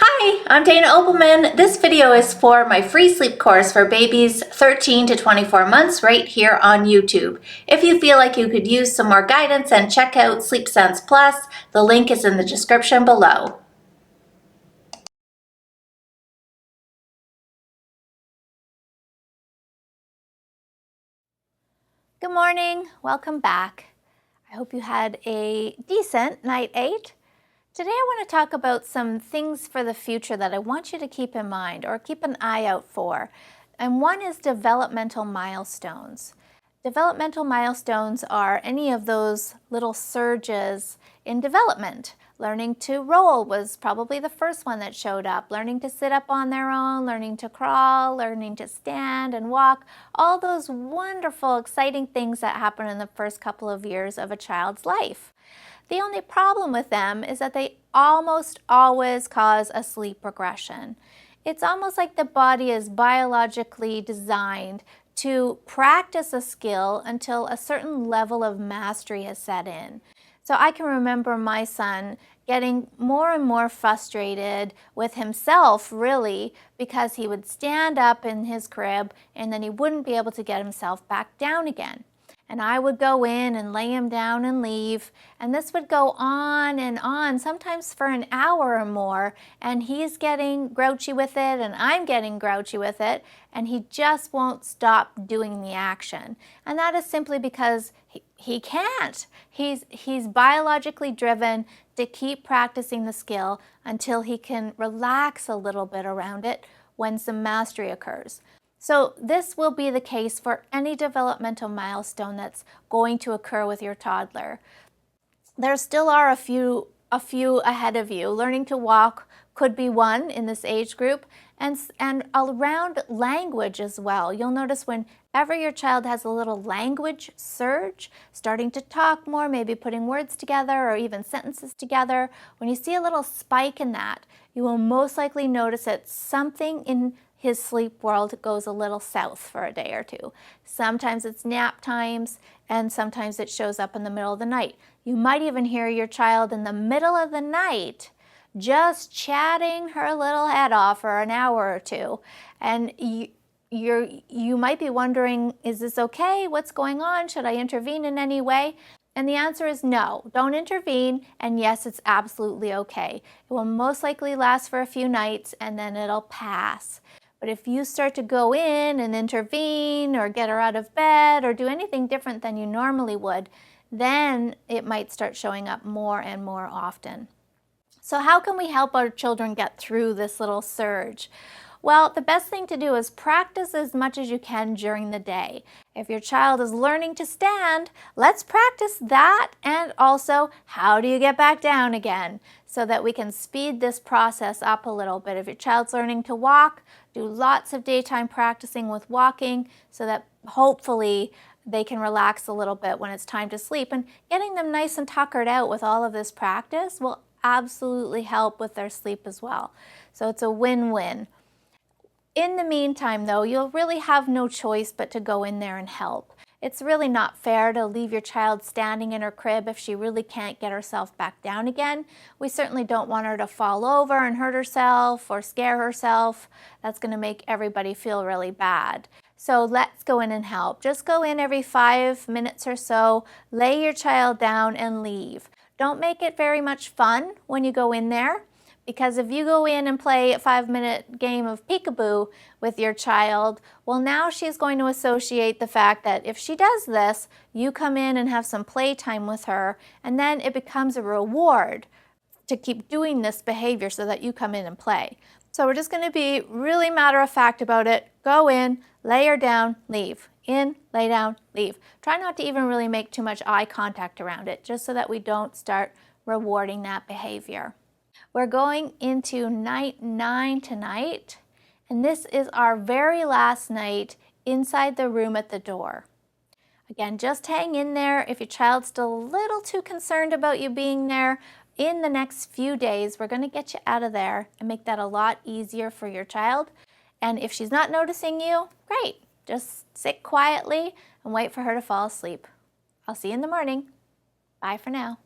Hi, I'm Dana Obleman. This video is for my free sleep course for babies 13 to 24 months right here on YouTube. If you feel like you could use some more guidance, then check out Sleep Sense Plus. The link is in the description below. Good morning, welcome back. I hope you had a decent night 8. Today I want to talk about some things for the future that I want you to keep in mind or keep an eye out for. And one is developmental milestones. Developmental milestones are any of those little surges in development. Learning to roll was probably the first one that showed up. Learning to sit up on their own, learning to crawl, learning to stand and walk. All those wonderful, exciting things that happen in the first couple of years of a child's life. The only problem with them is that they almost always cause a sleep regression. It's almost like the body is biologically designed to practice a skill until a certain level of mastery has set in. So I can remember my son getting more and more frustrated with himself, really, because he would stand up in his crib and then he wouldn't be able to get himself back down again. And I would go in and lay him down and leave, and this would go on, sometimes for an hour or more, and he's getting grouchy with it, and I'm getting grouchy with it, and he just won't stop doing the action. And that is simply because he can't. He's biologically driven to keep practicing the skill until he can relax a little bit around it when some mastery occurs. So this will be the case for any developmental milestone that's going to occur with your toddler. There still are a few ahead of you. Learning to walk could be one in this age group, and around language as well. You'll notice whenever your child has a little language surge, starting to talk more, maybe putting words together or even sentences together, when you see a little spike in that, you will most likely notice that something in his sleep world goes a little south for a day or two. Sometimes it's nap times, and sometimes it shows up in the middle of the night. You might even hear your child in the middle of the night just chatting her little head off for an hour or two. And you might be wondering, is this okay? What's going on? Should I intervene in any way? And the answer is no, don't intervene, and yes, it's absolutely okay. It will most likely last for a few nights and then it'll pass. But if you start to go in and intervene or get her out of bed or do anything different than you normally would, then it might start showing up more and more often. So how can we help our children get through this little surge? Well, the best thing to do is practice as much as you can during the day. If your child is learning to stand, let's practice that, and also how do you get back down again, so that we can speed this process up a little bit. If your child's learning to walk, do lots of daytime practicing with walking so that hopefully they can relax a little bit when it's time to sleep. And getting them nice and tuckered out with all of this practice will absolutely help with their sleep as well. So it's a win-win. In the meantime, though, you'll really have no choice but to go in there and help. It's really not fair to leave your child standing in her crib if she really can't get herself back down again. We certainly don't want her to fall over and hurt herself or scare herself. That's going to make everybody feel really bad. So let's go in and help. Just go in every 5 minutes or so, lay your child down and leave. Don't make it very much fun when you go in there, because if you go in and play a 5-minute game of peekaboo with your child, well, now she's going to associate the fact that if she does this, you come in and have some playtime with her, and then it becomes a reward to keep doing this behavior so that you come in and play. So we're just going to be really matter of fact about it. Go in, lay her down, leave. In, lay down, leave. Try not to even really make too much eye contact around it, just so that we don't start rewarding that behavior. We're going into night 9 tonight, and this is our very last night inside the room at the door. Again, just hang in there. If your child's still a little too concerned about you being there, in the next few days, we're going to get you out of there and make that a lot easier for your child. And if she's not noticing you, great. Just sit quietly and wait for her to fall asleep. I'll see you in the morning. Bye for now.